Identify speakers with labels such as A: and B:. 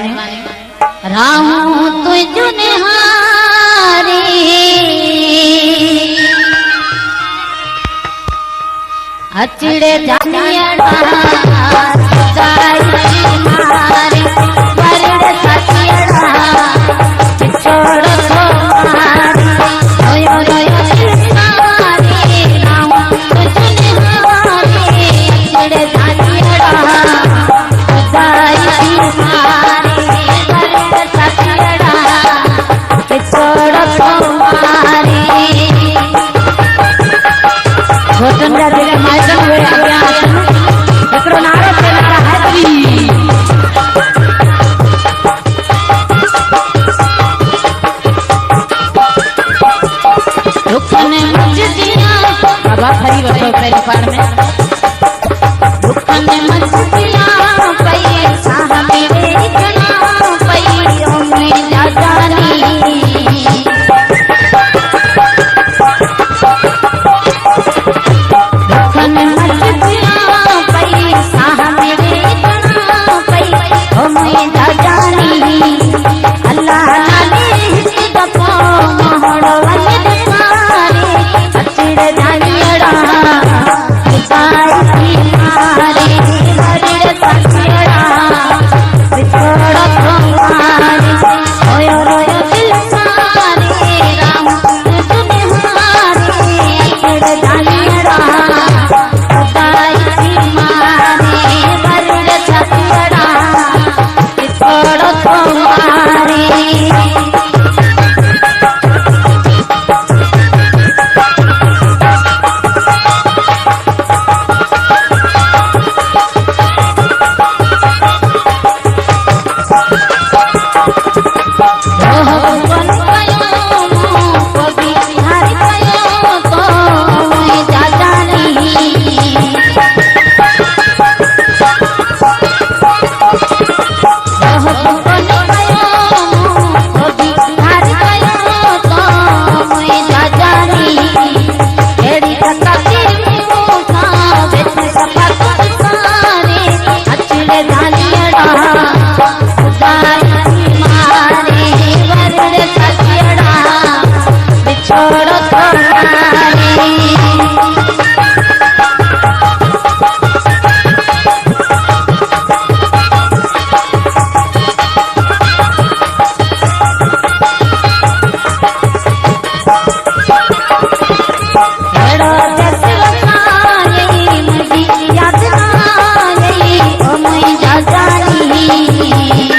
A: मेहरबानी राहू तुझ निहारी अचड़े जानियड़ा मारे वरड़ सचियड़ा छोड़ तो मारे रोयो रोयो मारे राहू तुझ निहारी अचड़े जानियड़ा बाबा खरी बसो पहली पार में दुखन मच दिया पैसा मेरे जना पैरों में जा जानी दुखन मच दिया पैसा मेरे जना पैरों में जा जानी अल्लाह नाले दफो मोहड़ो वाले सारे अचड़े जानी याद ना यही ओ मैं जा जानी